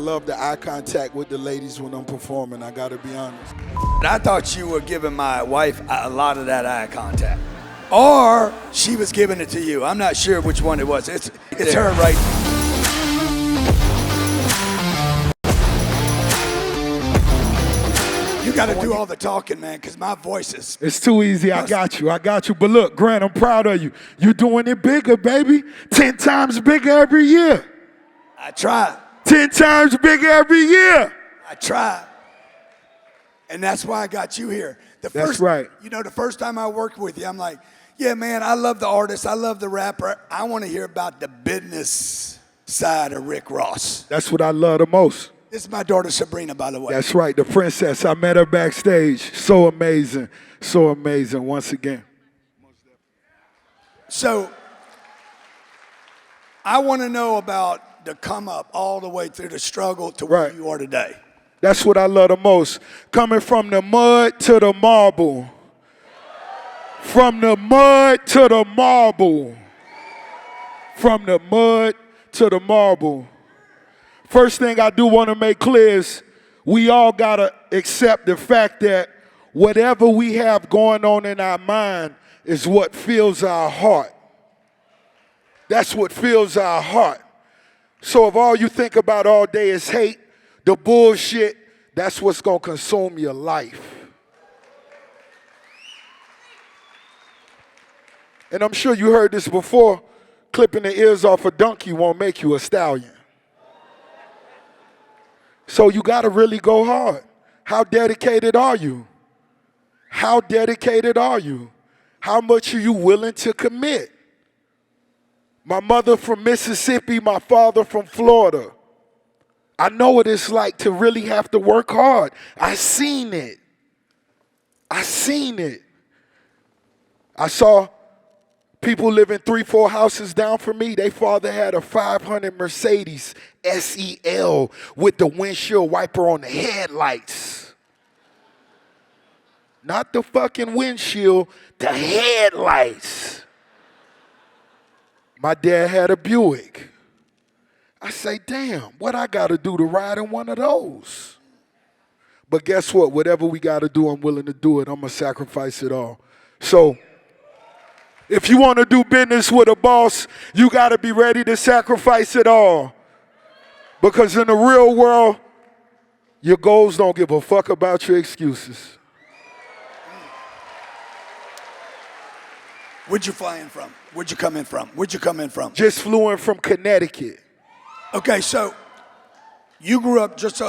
love the eye contact with the ladies when I'm performing, I gotta be honest. I thought you were giving my wife a lot of that eye contact. Or she was giving it to you. I'm not sure which one it was. It's her right. You got to do all the talking, man, because my voice is... It's too easy. I got you. But look, Grant, I'm proud of you. You're doing it bigger, baby. 10 times bigger every year. I try. 10 times bigger every year. I try. And that's why I got you here. That's right. You know, the first time I worked with you, I'm like, yeah, man, I love the artist. I love the rapper. I want to hear about the business side of Rick Ross. That's what I love the most. This is my daughter, Sabrina, by the way. That's right, the princess. I met her backstage. So amazing once again. So I want to know about the come up all the way through the struggle to where you are today. That's what I love the most. Coming from the mud to the marble. From the mud to the marble. From the mud to the marble. First thing I do want to make clear is we all got to accept the fact that whatever we have going on in our mind is what fills our heart. That's what fills our heart. So if all you think about all day is hate, the bullshit, that's what's going to consume your life. And I'm sure you heard this before, clipping the ears off a donkey won't make you a stallion. So you got to really go hard. How dedicated are you? How dedicated are you? How much are you willing to commit? My mother from Mississippi, my father from Florida. I know what it's like to really have to work hard. I seen it. I saw people living 3-4 houses down from me. Their father had a 500 Mercedes SEL with the windshield wiper on the headlights. Not the fucking windshield, the headlights. My dad had a Buick. I say, damn, what I got to do to ride in one of those? But guess what? Whatever we got to do, I'm willing to do it. I'm going to sacrifice it all. So if you want to do business with a boss, you got to be ready to sacrifice it all. Because in the real world, your goals don't give a fuck about your excuses. Where'd you fly in from? Where'd you come in from? Just flew in from Connecticut. Okay, so you grew up just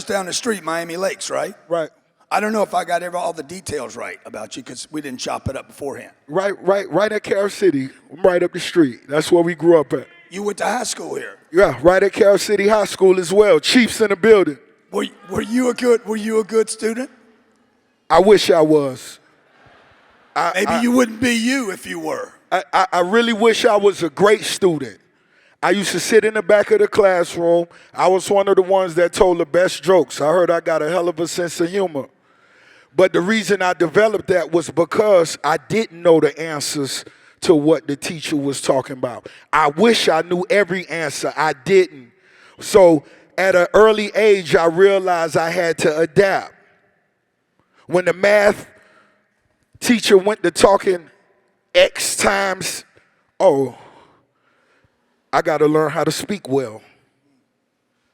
down the street, Miami Lakes, right? Right. I don't know if I got all the details right about you because we didn't chop it up beforehand. Right at Carol City, right up the street. That's where we grew up at. You went to high school here? Yeah, right at Carol City High School as well. Chiefs in the building. Were you a good student? I wish I was. Maybe you wouldn't be you if you were. I really wish I was a great student. I used to sit in the back of the classroom. I was one of the ones that told the best jokes. I heard I got a hell of a sense of humor. But the reason I developed that was because I didn't know the answers to what the teacher was talking about. I wish I knew every answer. I didn't. So at an early age, I realized I had to adapt. When the math teacher went to talking X times, I got to learn how to speak well.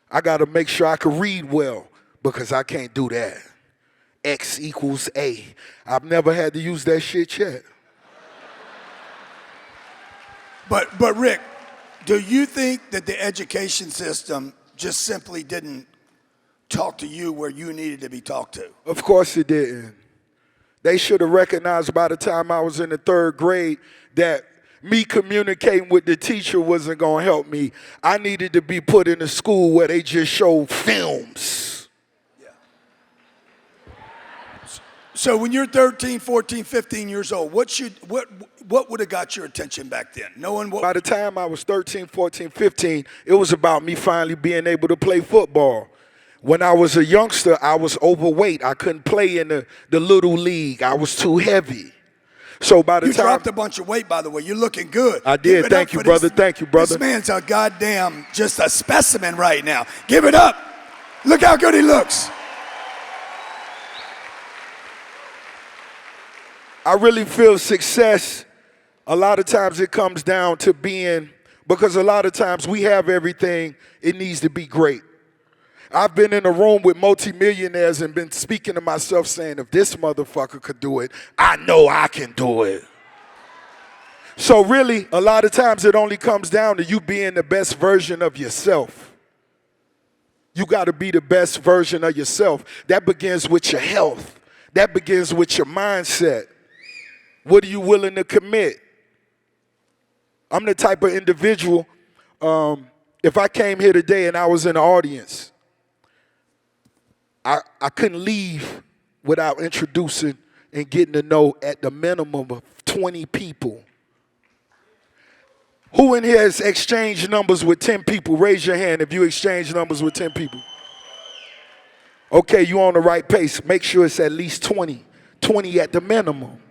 I got to make sure I can read well because I can't do that. X equals A. I've never had to use that shit yet. But Rick, do you think that the education system just simply didn't talk to you where you needed to be talked to? Of course it didn't. They should have recognized by the time I was in the 3rd grade that me communicating with the teacher wasn't going to help me. I needed to be put in a school where they just showed films. Yeah. So when you're 13, 14, 15 years old, what would have got your attention back then? Knowing what? By the time I was 13, 14, 15, it was about me finally being able to play football. When I was a youngster, I was overweight. I couldn't play in the little league. I was too heavy. So by the time... You dropped a bunch of weight, by the way. You're looking good. I did. Thank you, brother. Thank you, brother. This man's a goddamn, just a specimen right now. Give it up Look how good he looks. I really feel success, a lot of times it comes down to being, because a lot of times we have everything, it needs to be great. I've been in a room with multimillionaires and been speaking to myself saying, if this motherfucker could do it, I know I can do it. So really, a lot of times it only comes down to you being the best version of yourself. You got to be the best version of yourself. That begins with your health. That begins with your mindset. What are you willing to commit? I'm the type of individual, if I came here today and I was in the audience, I couldn't leave without introducing and getting to know at the minimum of 20 people. Who in here has exchanged numbers with 10 people? Raise your hand if you exchange numbers with 10 people. Okay, you're on the right pace. Make sure it's at least 20. 20 at the minimum.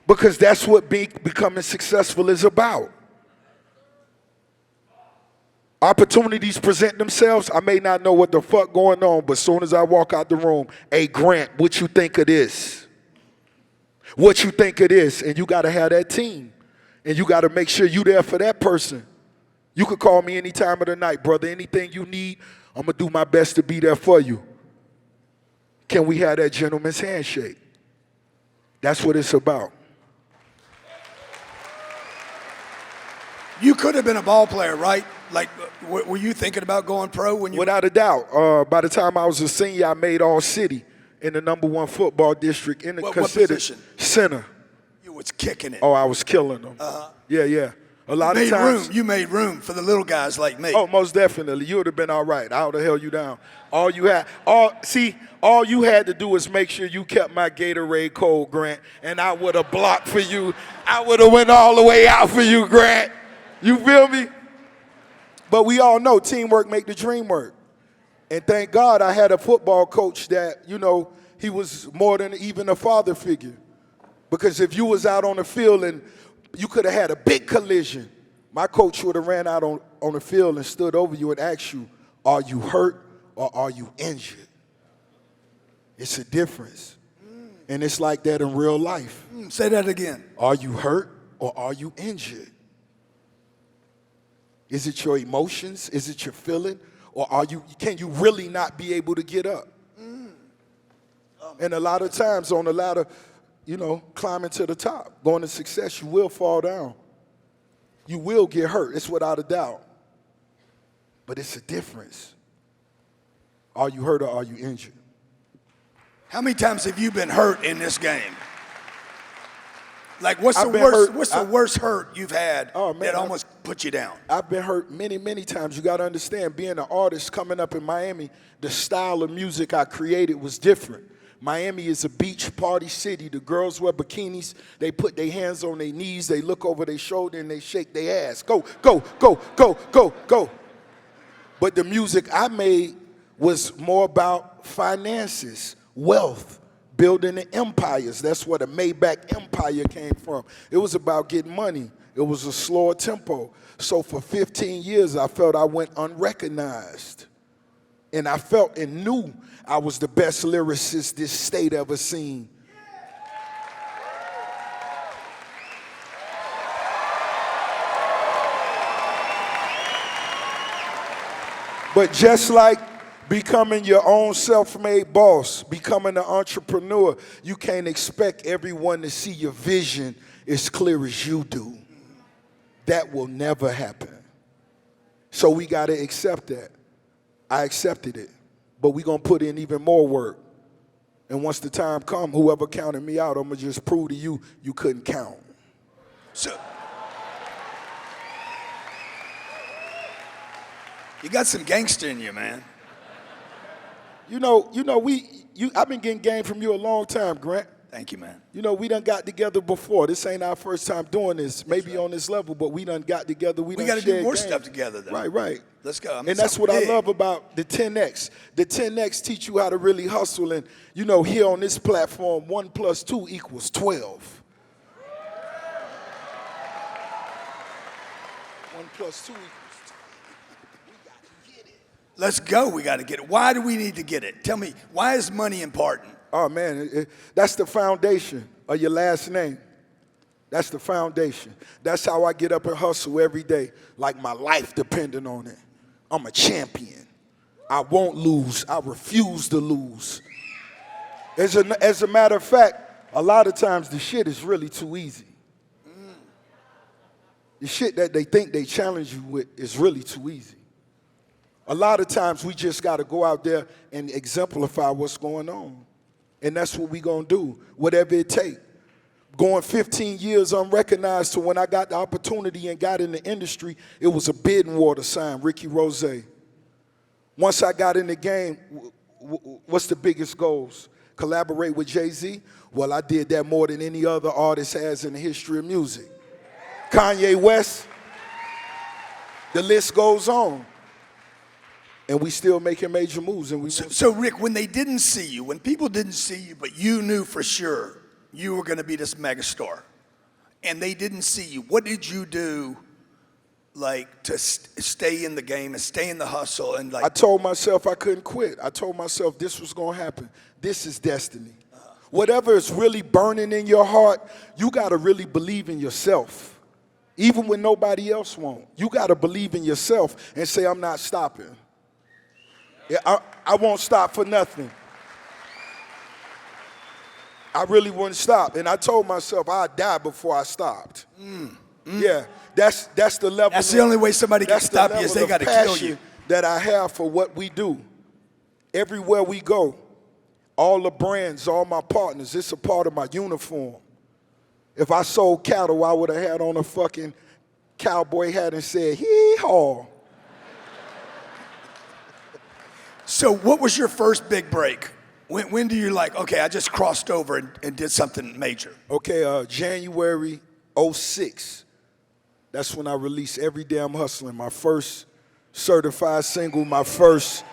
Because that's what becoming successful is about. Opportunities present themselves. I may not know what the fuck going on, but as soon as I walk out the room, hey, Grant, what you think of this? What you think of this? And you got to have that team. And you got to make sure you there for that person. You could call me any time of the night, brother. Anything you need, I'm going to do my best to be there for you. Can we have that gentleman's handshake? That's what it's about. You could have been a ball player, right? Like, were you thinking about going pro when you? Without a doubt. By the time I was a senior, I made all city in the #1 football district in the What considered position? center. You was kicking it. Oh, I was killing them. Yeah. A lot of times. You made room for the little guys like me. Oh, most definitely. You would have been all right. I would have held you down. All you had to do was make sure you kept my Gatorade cold, Grant, and I would have blocked for you. I would have went all the way out for you, Grant. You feel me? But we all know teamwork make the dream work. And thank God I had a football coach that, he was more than even a father figure. Because if you was out on the field and you could have had a big collision, my coach would have ran out on the field and stood over you and asked you, are you hurt or are you injured? It's a difference. And it's like that in real life. Say that again. Are you hurt or are you injured? Is it your emotions? Is it your feeling? Or can you really not be able to get up? And a lot of times on a ladder, climbing to the top, going to success, you will fall down. You will get hurt. It's without a doubt. But it's a difference. Are you hurt or are you injured? How many times have you been hurt in this game? Like, what's the worst hurt you've had that almost put you down? I've been hurt many, many times. You got to understand, being an artist coming up in Miami, the style of music I created was different. Miami is a beach party city. The girls wear bikinis. They put their hands on their knees. They look over their shoulder and they shake their ass. Go, go, go, go, go, go. But the music I made was more about finances, wealth, building the empires. That's where the Maybach empire came from. It was about getting money. It was a slower tempo. So for 15 years, I felt I went unrecognized. And I felt and knew I was the best lyricist this state ever seen. But just like becoming your own self-made boss, becoming an entrepreneur, you can't expect everyone to see your vision as clear as you do. That will never happen. So we got to accept that. I accepted it, but we're going to put in even more work. And once the time comes, whoever counted me out, I'm going to just prove to you, you couldn't count. So, you got some gangster in you, man. I've been getting game from you a long time, Grant. Thank you, man. We done got together before. This ain't our first time doing this, maybe on this level, but we done got together. We got to do more stuff together, though. Right. Let's go. And that's what I love about the 10X. The 10X teach you how to really hustle. And, here on this platform, 1 + 2 = 12. 1 + 2 = 12. We got to get it. Let's go. We got to get it. Why do we need to get it? Tell me, why is money important? Oh, man, that's the foundation of your last name. That's the foundation. That's how I get up and hustle every day, like my life depending on it. I'm a champion. I won't lose. I refuse to lose. As a matter of fact, a lot of times the shit is really too easy. The shit that they think they challenge you with is really too easy. A lot of times we just got to go out there and exemplify what's going on. And that's what we going to do, whatever it takes. Going 15 years unrecognized to when I got the opportunity and got in the industry, it was a bidding war to sign Ricky Rose. Once I got in the game, what's the biggest goals? Collaborate with Jay-Z? Well, I did that more than any other artist has in the history of music. Kanye West, the list goes on. And we still making major moves. And So Rick, when they didn't see you, when people didn't see you, but you knew for sure you were going to be this megastar, and they didn't see you, what did you do, like, to stay in the game and stay in the hustle? And like, I told myself I couldn't quit. I told myself this was going to happen. This is destiny. Whatever is really burning in your heart, you got to really believe in yourself. Even when nobody else won't. You got to believe in yourself and say, I'm not stopping. Yeah, I won't stop for nothing. I really wouldn't stop. And I told myself I'd die before I stopped. Yeah, that's the level. That's the only way somebody can stop you is they got to kill you. That I have for what we do. Everywhere we go, all the brands, all my partners, it's a part of my uniform. If I sold cattle, I would have had on a fucking cowboy hat and said, hee-haw. So what was your first big break? When do you like, okay, I just crossed over and did something major? Okay, January 06. That's when I released Every Day I'm Hustling, my first certified single, my first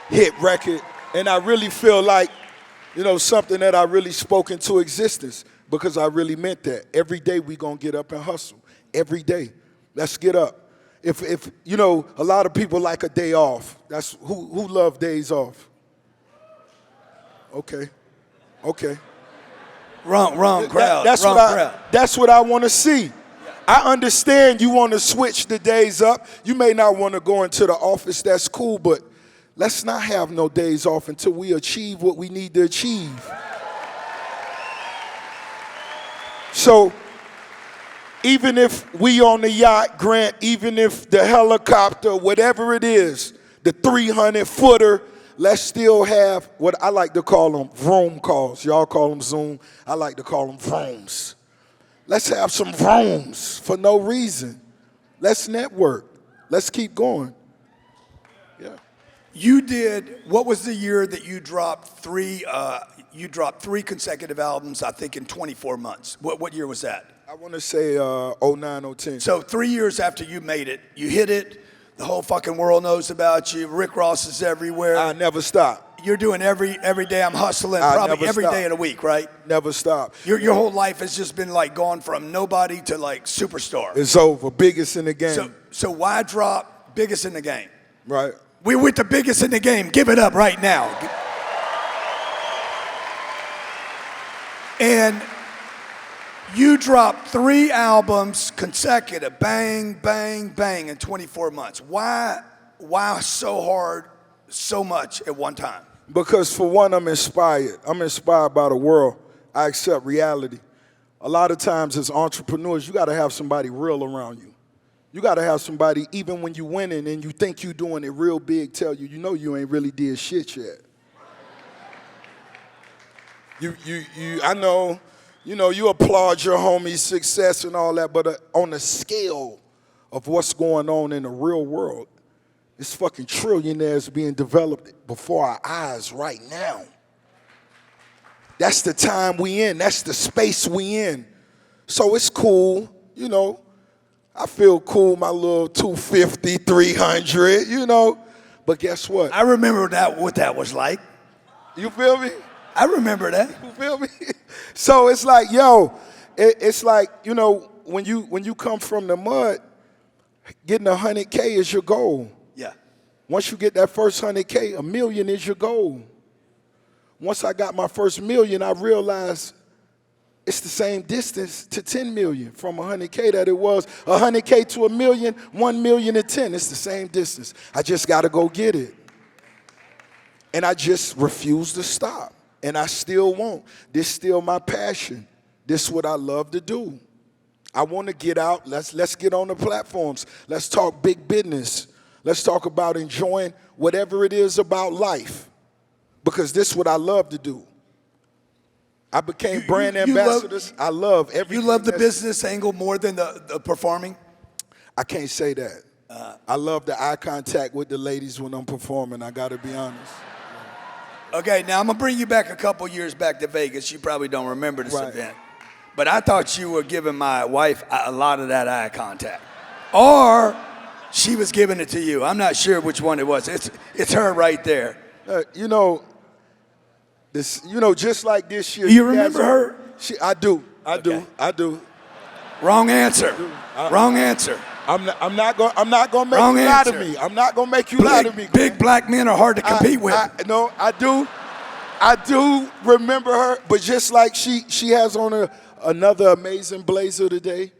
hit record. And I really feel like, something that I really spoke into existence because I really meant that. Every day we gonna get up and hustle. Every day. Let's get up. If a lot of people like a day off. That's who love days off. Okay. Wrong crowd. That's what I want to see. I understand you want to switch the days up. You may not want to go into the office. That's cool, but let's not have no days off until we achieve what we need to achieve. So even if we on the yacht, Grant, even if the helicopter, whatever it is, the 300-footer, let's still have what I like to call them vroom calls. Y'all call them Zoom. I like to call them vrooms. Let's have some vrooms for no reason. Let's network. Let's keep going. Yeah. You did, what was the year that you dropped three consecutive albums, I think in 24 months? What year was that? I want to say 09, 010. So 3 years after you made it, you hit it, the whole fucking world knows about you, Rick Ross is everywhere. I never stop. You're doing every day I'm hustling, probably every day in a week, right? Never stop. Your whole life has just been like gone from nobody to like superstar. It's over, biggest in the game. So why drop biggest in the game? Right. We're with the biggest in the game. Give it up right now. And you dropped 3 albums consecutive, bang, bang, bang, in 24 months. Why so hard, so much at one time? Because for one, I'm inspired. I'm inspired by the world. I accept reality. A lot of times as entrepreneurs, you got to have somebody real around you. You got to have somebody, even when you're winning and you think you're doing it real big, tell you, you ain't really did shit yet. I know, you applaud your homie's success and all that, but on the scale of what's going on in the real world, it's fucking trillionaires being developed before our eyes right now. That's the time we in. That's the space we in. So it's cool, I feel cool, my little 250, 300, But guess what? I remember what that was like. You feel me? I remember that. You feel me? So it's like, it's like, when you come from the mud, getting 100K is your goal. Yeah. Once you get that first 100K, $1 million is your goal. Once I got my first $1 million, I realized it's the same distance to 10 million from 100K that it was 100K to $1 million, 1 million to 10. It's the same distance. I just got to go get it. And I just refuse to stop. And I still won't. This is still my passion. This is what I love to do. I want to get out. Let's get on the platforms. Let's talk big business. Let's talk about enjoying whatever it is about life. Because this is what I love to do. I became brand ambassadors. I love everything. You love the business angle more than the performing? I can't say that. I love the eye contact with the ladies when I'm performing. I got to be honest. Okay, now I'm going to bring you back a couple years back to Vegas. You probably don't remember this event. But I thought you were giving my wife a lot of that eye contact. Or she was giving it to you. I'm not sure which one it was. It's her right there. Just like this year. Do you remember her? I do. I do. Wrong answer. Wrong answer. I'm not gonna make you lie to me. I'm not gonna make you lie to me. Big black men are hard to compete with. No, I do. I do remember her, but just like she has on another amazing blazer today.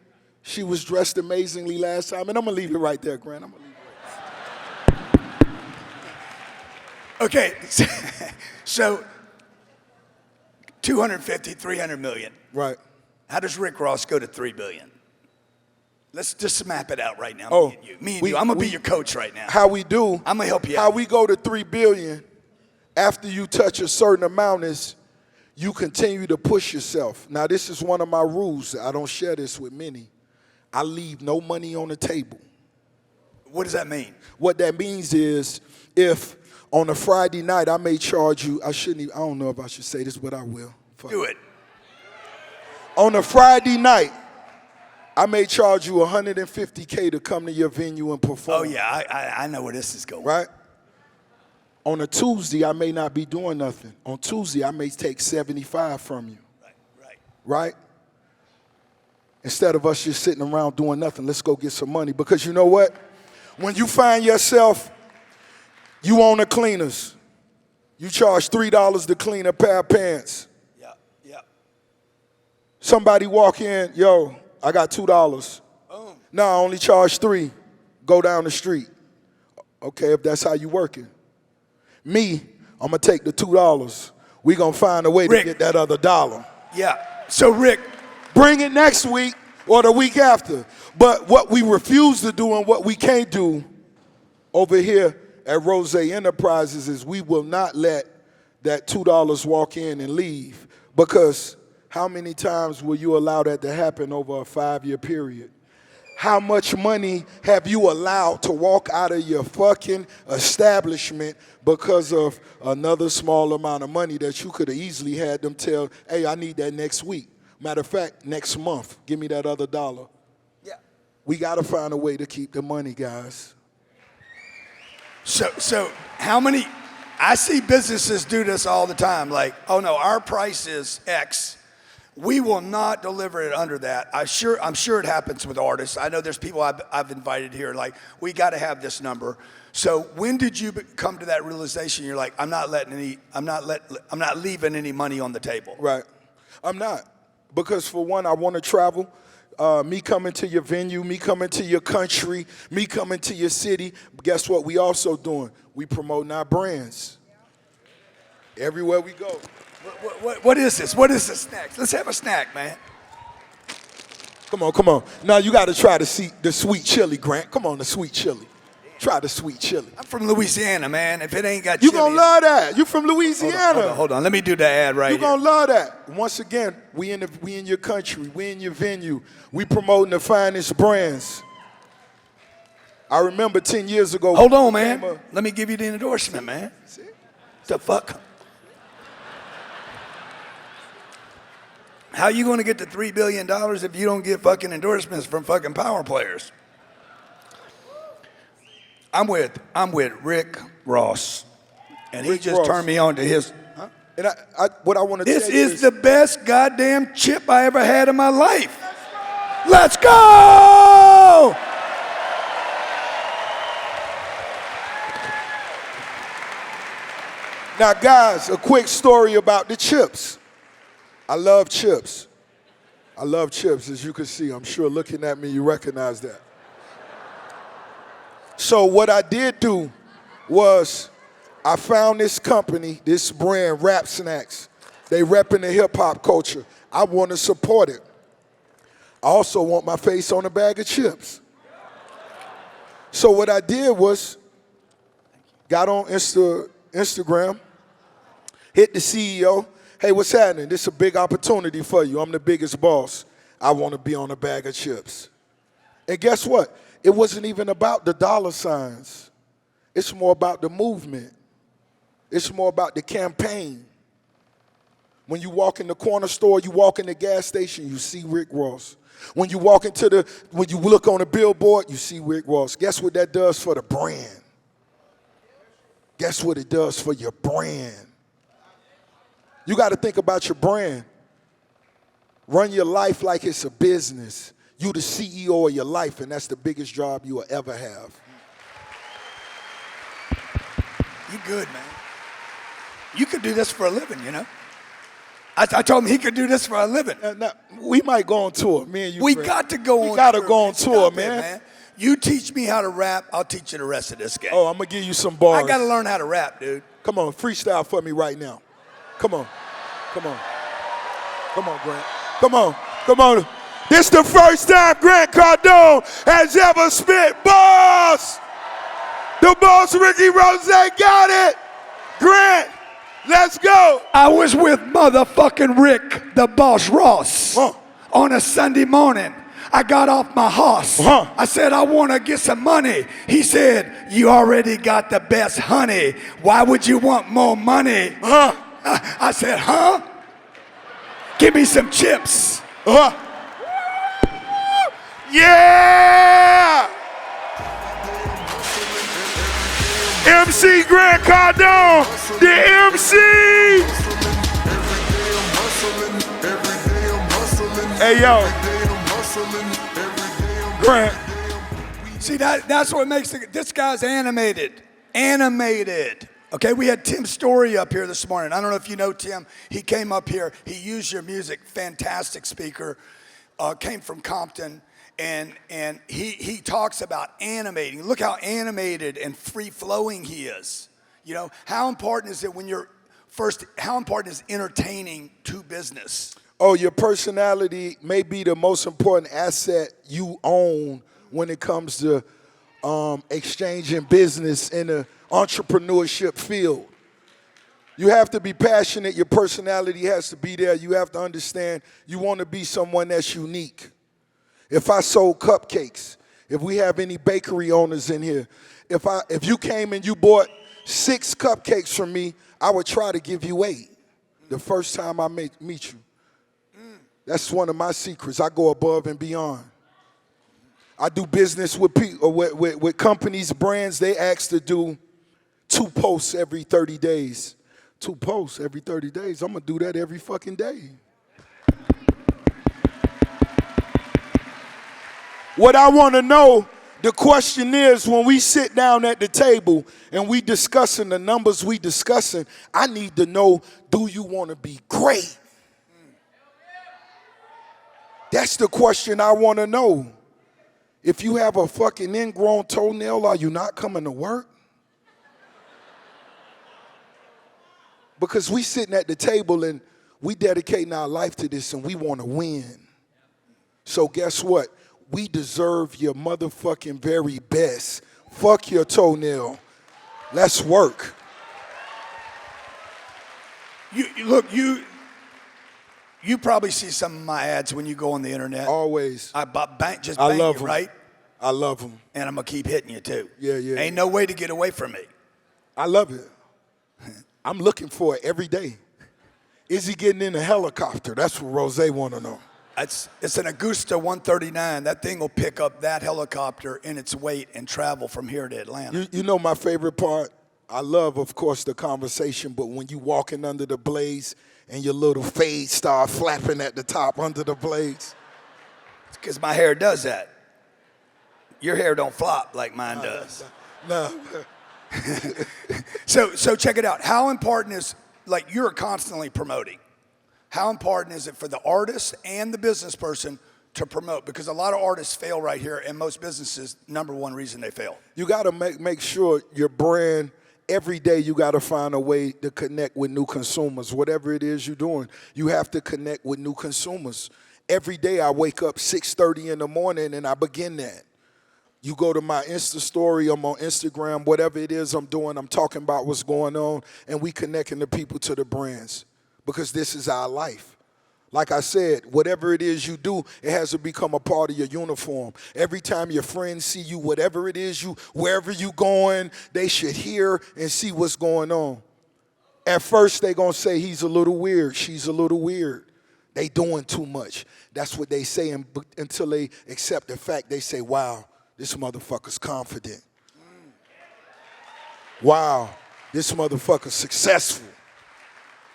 She was dressed amazingly last time, and I'm gonna leave it right there, Grant. I'm gonna leave it right there. Okay, so 250, 300 million. Right. How does Rick Ross go to 3 billion? Let's just map it out right now. Me and you. I'm gonna be your coach right now. How we do? I'm gonna help you out. How we go to 3 billion after you touch a certain amount is you continue to push yourself. Now, this is one of my rules. I don't share this with many. I leave no money on the table. What does that mean? What that means is if on a Friday night I may charge you, I don't know if I should say this, but I will. Do it. On a Friday night, I may charge you $150K to come to your venue and perform. Oh, yeah, I know where this is going. Right? On a Tuesday, I may not be doing nothing. On Tuesday, I may take 75 from you. Right? Instead of us just sitting around doing nothing, let's go get some money. Because you know what? When you find yourself, you own the cleaners. You charge $3 to clean a pair of pants. Yeah. Somebody walk in, yo, I got $2. Boom. No, I only charge $3. Go down the street. Okay, if that's how you working. Me, I'm going to take the $2. We going to find a way to get that other $1. Yeah. So, Rick, bring it next week or the week after. But what we refuse to do and what we can't do over here at Rose Enterprises is we will not let that $2 walk in and leave. Because how many times will you allow that to happen over a 5-year period? How much money have you allowed to walk out of your fucking establishment because of another small amount of money that you could have easily had them tell, hey, I need that next week. Matter of fact, next month, give me that other $1. Yeah. We got to find a way to keep the money, guys. So how many, I see businesses do this all the time, like, oh no, our price is X. We will not deliver it under that. I'm sure it happens with artists. I know there's people I've invited here, like, we got to have this number. So when did you come to that realization? You're like, I'm not leaving any money on the table. Right. I'm not. Because for one, I want to travel. Me coming to your venue, me coming to your country, me coming to your city. Guess what we also doing? We promoting our brands. Everywhere we go. What is this? What is the snack? Let's have a snack, man. Come on. Now you got to try the sweet chili, Grant. Come on, the sweet chili. Try the sweet chili. I'm from Louisiana, man. If it ain't got chili. You gonna love that. You from Louisiana. Hold on. Let me do the ad right here. You gonna love that. Once again, we in your country. We in your venue. We promoting the finest brands. I remember 10 years ago. Hold on, man. Let me give you the endorsement, man. See? The fuck? How you gonna get to $3 billion if you don't get fucking endorsements from fucking power players? I'm with Rick Ross, and he just turned me on to his. Huh? And what I want to tell you is, this is the best goddamn chip I ever had in my life. Let's go! Now, guys, a quick story about the chips. I love chips. I love chips, as you can see. I'm sure looking at me, you recognize that. So what I did do was I found this company, this brand, Rap Snacks. They repping the hip-hop culture. I want to support it. I also want my face on a bag of chips. So what I did was got on Instagram, hit the CEO. Hey, what's happening? This is a big opportunity for you. I'm the biggest boss. I want to be on a bag of chips. And guess what? It wasn't even about the dollar signs. It's more about the movement. It's more about the campaign. When you walk in the corner store, you walk in the gas station, you see Rick Ross. When you look on a billboard, you see Rick Ross. Guess what that does for the brand? Guess what it does for your brand? You got to think about your brand. Run your life like it's a business. You the CEO of your life, and that's the biggest job you will ever have. You good, man. You could do this for a living, you know? I told him he could do this for a living. Now, we might go on tour, me and you. We Fred. got to go on tour. We got to go on tour, Stop it, man. You teach me how to rap, I'll teach you the rest of this game. Oh, I'm going to give you some bars. I got to learn how to rap, dude. Come on, freestyle for me right now. Come on. Come on. Come on, Grant. Come on. Come on. This the first time Grant Cardone has ever spit bars. The boss, Ricky Rose, got it. Grant, let's go. I was with motherfucking Rick, the boss Ross, on a Sunday morning. I got off my horse. I said, I want to get some money. He said, you already got the best honey. Why would you want more money? I said, huh? Give me some chips. Yeah! MC Grant Cardone, the MC! Hey, yo. Grant. See, that's what makes this guy's animated. Animated. Okay, we had Tim Story up here this morning. I don't know if you know Tim. He came up here. He used your music. Fantastic speaker. Came from Compton. And he talks about animating. Look how animated and free-flowing he is. You know, how important is it when you're how important is entertaining to business? Oh, your personality may be the most important asset you own when it comes to exchanging business in the entrepreneurship field. You have to be passionate. Your personality has to be there. You have to understand you want to be someone that's unique. If I sold cupcakes, if we have any bakery owners in here, if you came and you bought 6 cupcakes from me, I would try to give you 8 the first time I meet you. That's one of my secrets. I go above and beyond. I do business with people, with companies, brands. They ask to do 2 posts every 30 days. 2 posts every 30 days. I'm going to do that every fucking day. What I want to know, the question is, when we sit down at the table and we discussing the numbers we discussing, I need to know, do you want to be great? That's the question I want to know. If you have a fucking ingrown toenail, are you not coming to work? Because we sitting at the table and we dedicating our life to this and we want to win. So guess what? We deserve your motherfucking very best. Fuck your toenail. Let's work. You probably see some of my ads when you go on the internet. Always. I bang love you, them. right? I love them. And I'm going to keep hitting you, too. Yeah. Ain't no way to get away from me. I love it. I'm looking for it every day. Is he getting in a helicopter? That's what Rose want to know. It's an Augusta 139. That thing will pick up that helicopter in its weight and travel from here to Atlanta. You know my favorite part? I love, of course, the conversation, but when you walking under the blades and your little fade start flapping at the top under the blades. It's because my hair does that. Your hair don't flop like mine does. No. So check it out. How important is, like, you're constantly promoting. How important is it for the artist and the business person to promote? Because a lot of artists fail right here, and most businesses, number one reason they fail. You got to make sure your brand, every day you got to find a way to connect with new consumers. Whatever it is you're doing, you have to connect with new consumers. Every day I wake up 6:30 in the morning and I begin that. You go to my Insta story, I'm on Instagram, whatever it is I'm doing, I'm talking about what's going on, and we connecting the people to the brands because this is our life. Like I said, whatever it is you do, it has to become a part of your uniform. Every time your friends see you, whatever it is wherever you going, they should hear and see what's going on. At first, they going to say he's a little weird, she's a little weird. They doing too much. That's what they say until they accept the fact. They say, wow, this motherfucker's confident. Wow, this motherfucker's successful.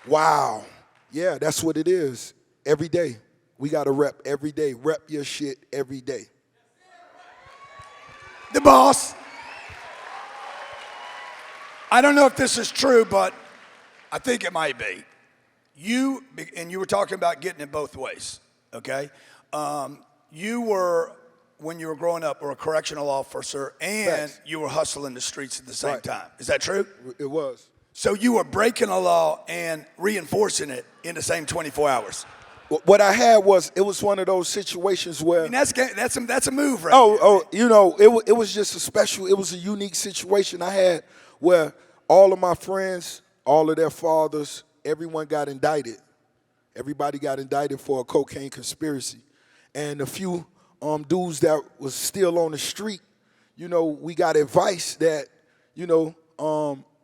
Wow. Yeah, that's what it is. Every day. We got to rep every day. Rep your shit every day. The boss. I don't know if this is true, but I think it might be. You were talking about getting it both ways, okay? You were, when you were growing up, were a correctional officer, and you were hustling the streets at the same time. Is that true? It was. So you were breaking the law and reinforcing it in the same 24 hours. What I had was, it was one of those situations where... I mean, that's a move, right? It was just it was a unique situation I had where all of my friends, all of their fathers, everyone got indicted. Everybody got indicted for a cocaine conspiracy. And a few dudes that was still on the street, we got advice that,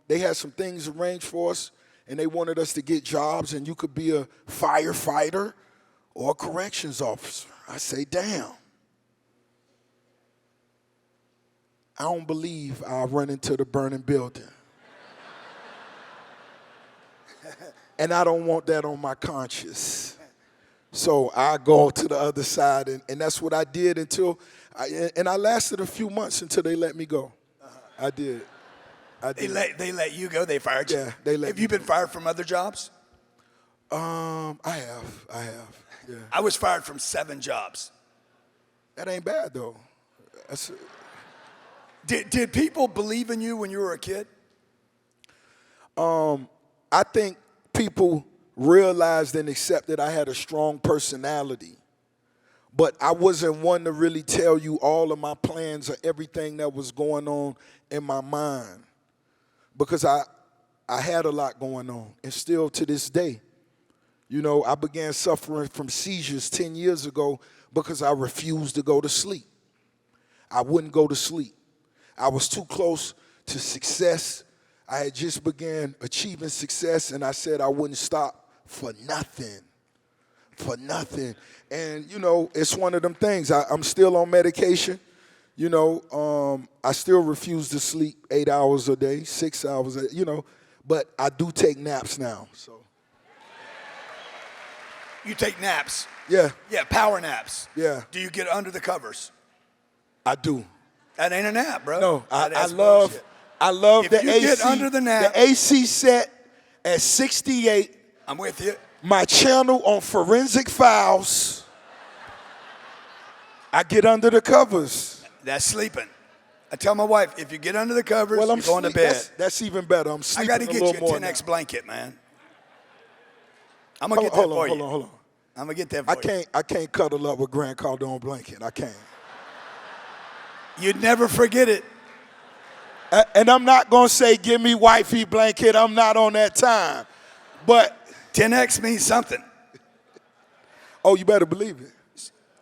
they had some things arranged for us and they wanted us to get jobs and you could be a firefighter or a corrections officer. I say, damn. I don't believe I'll run into the burning building. And I don't want that on my conscience. So I go to the other side, and that's what I did I lasted a few months until they let me go. I did. They let you go? They fired you? Yeah, they let me go. Have you been fired from other jobs? I have, yeah. I was fired from 7 jobs. That ain't bad, though. Did people believe in you when you were a kid? I think people realized and accepted I had a strong personality. But I wasn't one to really tell you all of my plans or everything that was going on in my mind. Because I had a lot going on, and still to this day. I began suffering from seizures 10 years ago because I refused to go to sleep. I wouldn't go to sleep. I was too close to success. I had just began achieving success, and I said I wouldn't stop for nothing. For nothing. And, it's one of them things. I'm still on medication. I still refuse to sleep 8 hours a day, 6 hours a day, but I do take naps now. So. You take naps? Yeah. Yeah, power naps. Yeah. Do you get under the covers? I do. That ain't a nap, bro. No, I love if the you AC. Get under the nap, the AC set at 68. I'm with you. My channel on Forensic Files. I get under the covers. That's sleeping. I tell my wife, if you get under the covers, I'm you're going to bed. That's even better. I'm sleeping I got to get you a 10X blanket, man. I'm going to get that for you. Hold on. I'm going to get that for you. I can't cuddle up with Grant Cardone blanket. I can't. You'd never forget it. And I'm not going to say, give me wifey blanket. I'm not on that time. But 10X means something. Oh, you better believe it.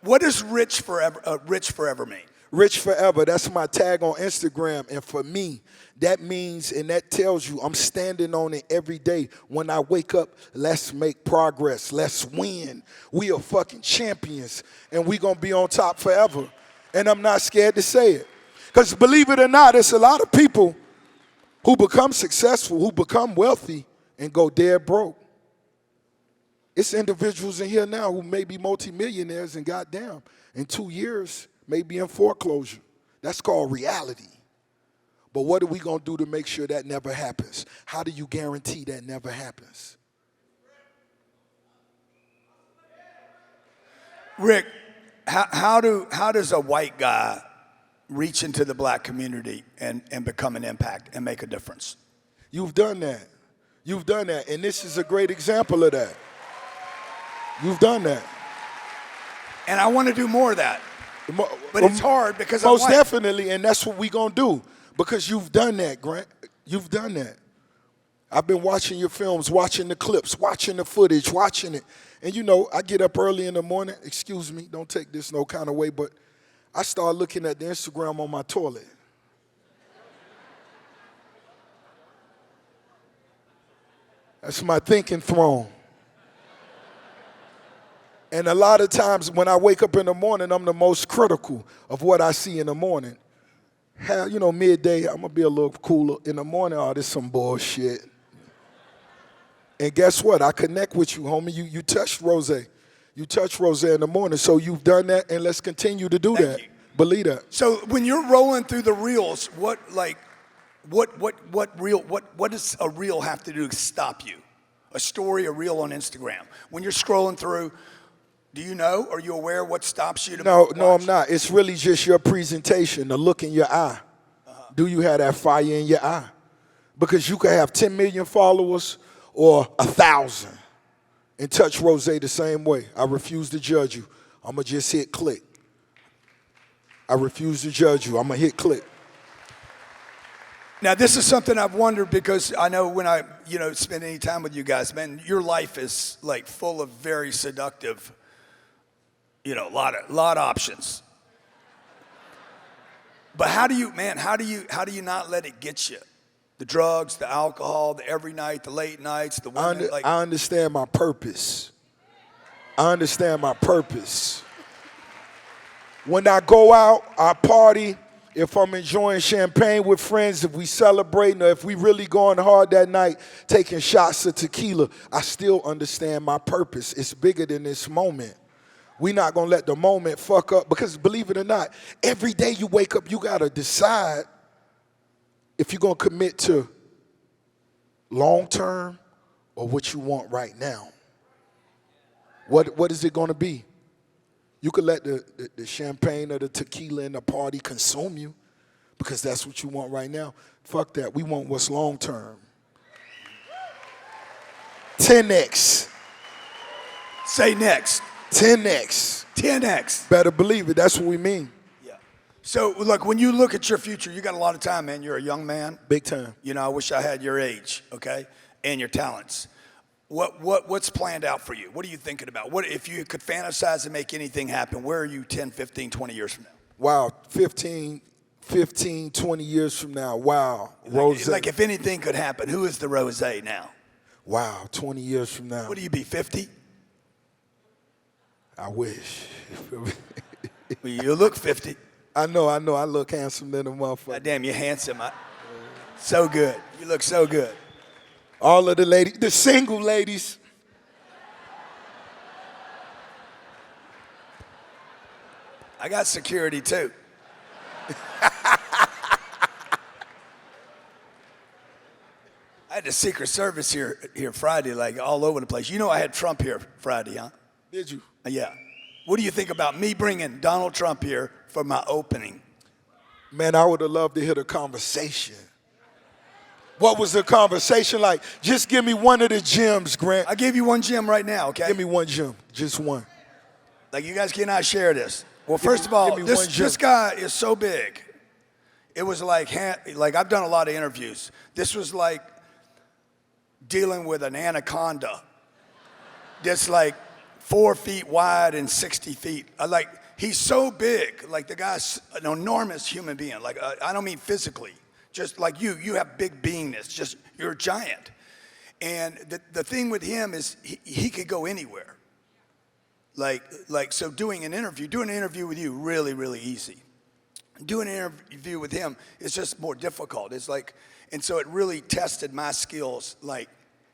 What does rich forever mean? Rich forever, that's my tag on Instagram. And for me, that means, and that tells you I'm standing on it every day. When I wake up, let's make progress. Let's win. We are fucking champions, and we going to be on top forever. And I'm not scared to say it. Because believe it or not, it's a lot of people who become successful, who become wealthy, and go dead broke. It's individuals in here now who may be multimillionaires and goddamn, in 2 years, may be in foreclosure. That's called reality. But what are we going to do to make sure that never happens? How do you guarantee that never happens? Rick, how does a white guy reach into the black community and become an impact and make a difference? You've done that. You've done that. And this is a great example of that. You've done that. And I want to do more of that. But it's hard because I'm most white. definitely, and that's what we're going to do. Because you've done that, Grant. You've done that. I've been watching your films, watching the clips, watching the footage, watching it. And you know, I get up early in the morning. Excuse me, don't take this no kind of way, but I start looking at the Instagram on my toilet. That's my thinking throne. And a lot of times when I wake up in the morning, I'm the most critical of what I see in the morning. You know, midday, I'm going to be a little cooler. In the morning, oh, this some bullshit. And guess what? I connect with you, homie. You touched Rose. You touched Rose in the morning. So you've done that, and let's continue to do that. you. Believe that. So when you're rolling through the reels, what does a reel have to do to stop you? A story, a reel on Instagram. When you're scrolling through, do you know? Are you aware what stops you to No, watch? no, I'm not. It's really just your presentation, the look in your eye. Do you have that fire in your eye? Because you could have 10 million followers or 1,000 and touch Rose the same way. I refuse to judge you. I'm going to just hit click. I refuse to judge you. I'm going to hit click. Now, this is something I've wondered because I know when I, spend any time with you guys, man, your life is like full of very seductive, a lot of options. But how do you not let it get you? The drugs, the alcohol, the every night, the late nights, the women. I understand my purpose. I understand my purpose. When I go out, I party. If I'm enjoying champagne with friends, if we celebrating, or if we really going hard that night, taking shots of tequila, I still understand my purpose. It's bigger than this moment. We're not going to let the moment fuck up, because believe it or not, every day you wake up, you got to decide if you're going to commit to long term or what you want right now. What is it going to be? You could let the champagne or the tequila and the party consume you because that's what you want right now. Fuck that. We want what's long term. 10x. Say next. 10x. 10x. Better believe it. That's what we mean. Yeah. So, look, when you look at your future, you got a lot of time, man. You're a young man. Big time. I wish I had your age, okay, and your talents. What's planned out for you? What are you thinking about? What if you could fantasize and make anything happen? Where are you 10, 15, 20 years from now? Wow, 15, 20 years from now. Wow, Rose. Like if anything could happen, who is the Rose now? Wow, 20 years from now. What do you be, 50? I wish. Well, you look 50. I know. I look handsome than a motherfucker. God damn, you're handsome. So good. You look so good. All of the ladies, the single ladies. I got security too. I had the Secret Service here Friday, like all over the place. I had Trump here Friday, huh? Did you? Yeah. What do you think about me bringing Donald Trump here for my opening? Man, I would have loved to hear the conversation. What was the conversation like? Just give me one of the gems, Grant. I give you one gem right now, okay? Give me one gem, just one. Like, you guys cannot share this. Well, first of all, this guy is so big. It was like I've done a lot of interviews. This was like dealing with an anaconda that's like 4 feet wide and 60 feet. He's so big. Like, the guy's an enormous human being. Like, I don't mean physically. Just like you have big beingness. Just, you're a giant. And the thing with him is he could go anywhere. So doing an interview with you, really, really easy. Doing an interview with him is just more difficult. It's like, and so it really tested my skills, like,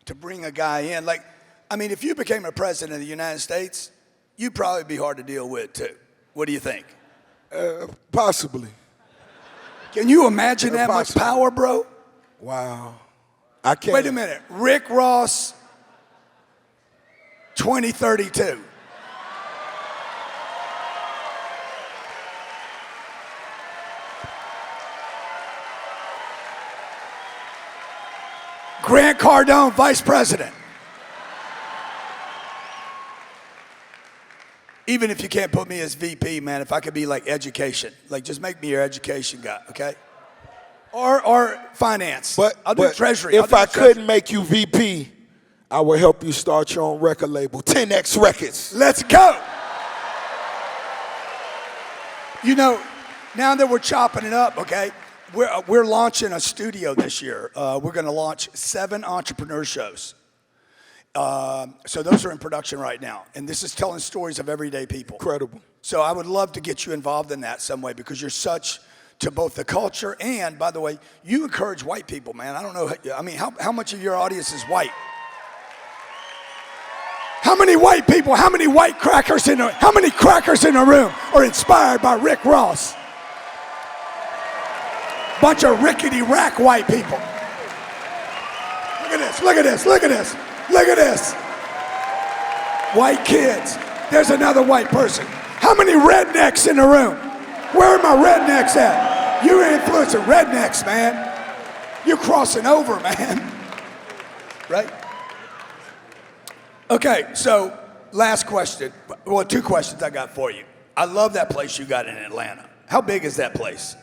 to bring a guy in. Like, I mean, if you became a president of the United States, you'd probably be hard to deal with too. What do you think? Possibly. Can you imagine that much Impossible. power, bro? Wow. I can't. Wait a minute. Rick Ross, 2032. Grant Cardone, Vice President. Even if you can't put me as VP, man, if I could be like education, like just make me your education guy, okay? Or finance. I'll do treasury. If I couldn't make you VP, I would help you start your own record label, 10X Records. Let's go. You know, now that we're chopping it up, okay, we're launching a studio this year. We're going to launch 7 entrepreneur shows. So those are in production right now. And this is telling stories of everyday people. Incredible. So I would love to get you involved in that some way because you're such to both the culture and, by the way, you encourage white people, man. I don't know. I mean, how much of your audience is white? How many white people, how many crackers in the room are inspired by Rick Ross? Bunch of rickety rack white people. Look at this, look at this, look at this, look at this. White kids. There's another white person. How many rednecks in the room? Where are my rednecks at? You're influencing rednecks, man. You're crossing over, man. Right? Okay, so last question. Well, 2 questions I got for you. I love that place you got in Atlanta. How big is that place?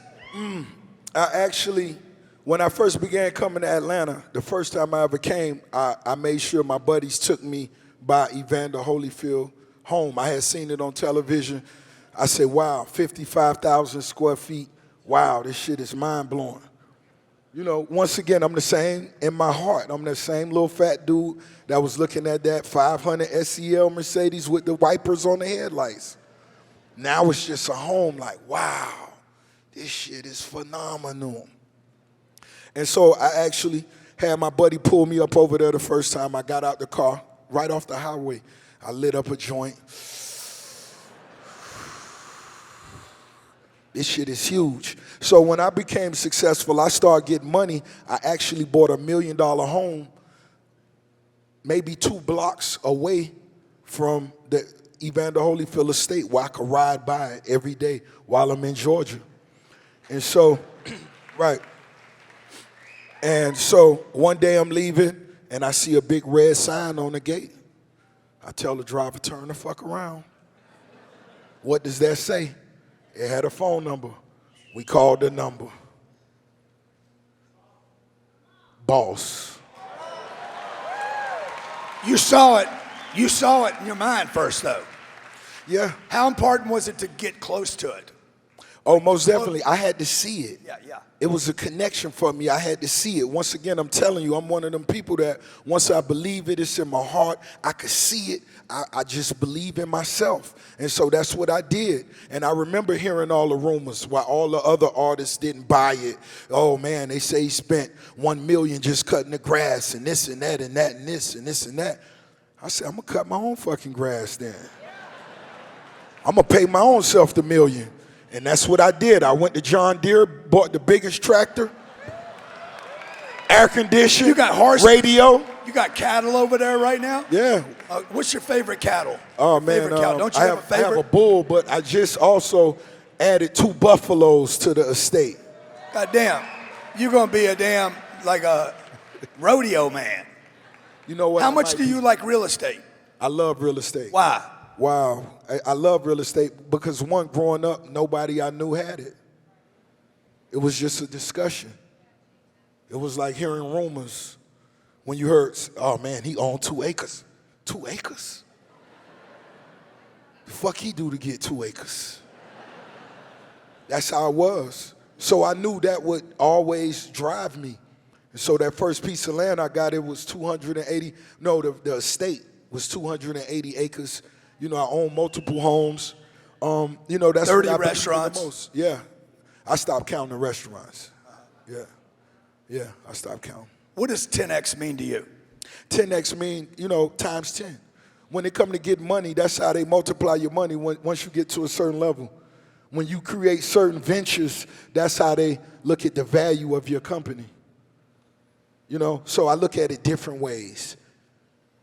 When I first began coming to Atlanta, the first time I ever came, I made sure my buddies took me by Evander Holyfield home. I had seen it on television. I said, wow, 55,000 square feet. Wow, this shit is mind-blowing. You know, once again, I'm the same in my heart. I'm the same little fat dude that was looking at that 500 SEL Mercedes with the wipers on the headlights. Now it's just a home like, wow, this shit is phenomenal. And so I actually had my buddy pull me up over there the first time. I got out the car, right off the highway. I lit up a joint. This shit is huge. So when I became successful, I started getting money. I actually bought $1 million home, maybe 2 blocks away from the Evander Holyfield estate where I could ride by it every day while I'm in Georgia. And so, right. And so one day I'm leaving and I see a big red sign on the gate. I tell the driver, turn the fuck around. What does that say? It had a phone number. We called the number. Boss. You saw it. You saw it in your mind first, though. Yeah. How important was it to get close to it? Oh, most definitely. I had to see it. Yeah. It was a connection for me. I had to see it. Once again, I'm telling you, I'm one of them people that once I believe it, it's in my heart. I could see it. I just believe in myself. And so that's what I did. And I remember hearing all the rumors while all the other artists didn't buy it. Oh, man, they say he spent $1 million just cutting the grass and this and that and that and this and this and that. I said, I'm going to cut my own fucking grass then. I'm going to pay my own self the $1 million. And that's what I did. I went to John Deere, bought the biggest tractor, air conditioning, You got horse radio. You got cattle over there right now? Yeah. What's your favorite cattle? Oh, man. Favorite cattle? Don't you have a I favorite? have a bull, but I just also added 2 buffaloes to the estate. God damn. You're going to be a damn, like a rodeo man. You know what? How much do you like real estate? I love real estate. Why? Wow. I love real estate because, one, growing up, nobody I knew had it. It was just a discussion. It was like hearing rumors when you heard, oh, man, he owned 2 acres. 2 acres? The fuck he do to get 2 acres? That's how it was. So I knew that would always drive me. And so that first piece of land I got, it was 280, no, the estate was 280 acres. You know, I own multiple homes. You know, that's 30 what I believe in restaurants. the most. Yeah. I stopped counting the restaurants. Yeah, I stopped counting. What does 10X mean to you? 10X mean, you know, times 10. When they come to get money, that's how they multiply your money once you get to a certain level. When you create certain ventures, that's how they look at the value of your company. You know, so I look at it different ways.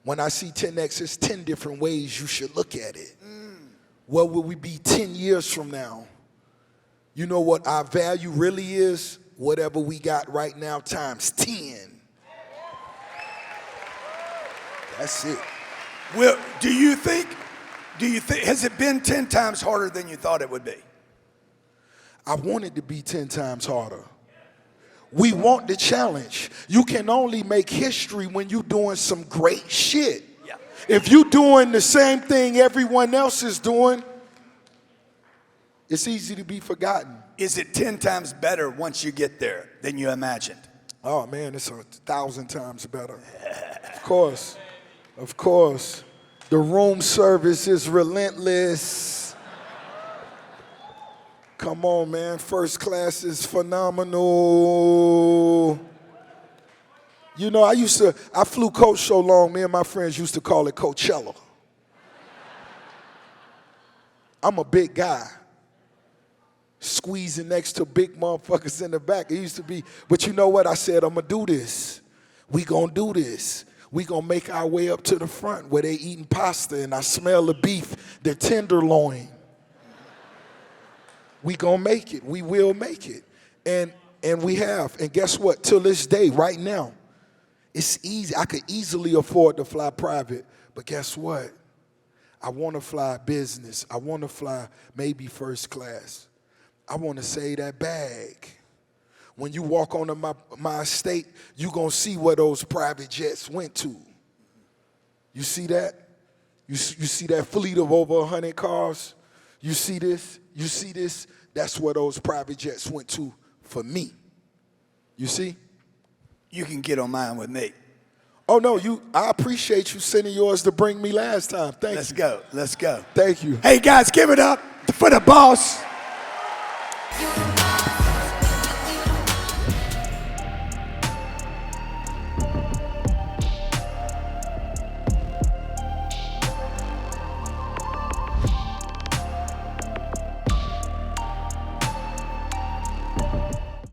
When I see 10X, it's 10 different ways you should look at it. What will we be 10 years from now? You know what our value really is? Whatever we got right now times 10. That's it. Well, do you think, has it been 10 times harder than you thought it would be? I want it to be 10 times harder. We want the challenge. You can only make history when you're doing some great shit. Yeah. If you're doing the same thing everyone else is doing, it's easy to be forgotten. Is it 10 times better once you get there than you imagined? Oh man, it's 1,000 times better. Of course, of course. The room service is relentless. Come on, man. First class is phenomenal. You know, I flew coach so long, me and my friends used to call it Coachella. I'm a big guy. Squeezing next to big motherfuckers in the back. It used to be, but you know what? I said, I'm going to do this. We going to do this. We going to make our way up to the front where they eating pasta and I smell the beef, the tenderloin. We gonna make it. We will make it. And we have. And guess what? Till this day, right now, it's easy. I could easily afford to fly private. But guess what? I want to fly business. I want to fly maybe first class. I want to save that bag. When you walk onto my estate, you gonna see where those private jets went to. You see that? You see that fleet of over 100 cars? You see this? You see this? That's where those private jets went to for me. You see? You can get on mine with me. Oh, no, I appreciate you sending yours to bring me last time. Thank you. Let's go. Let's go. Thank you. Hey, guys, give it up for the boss.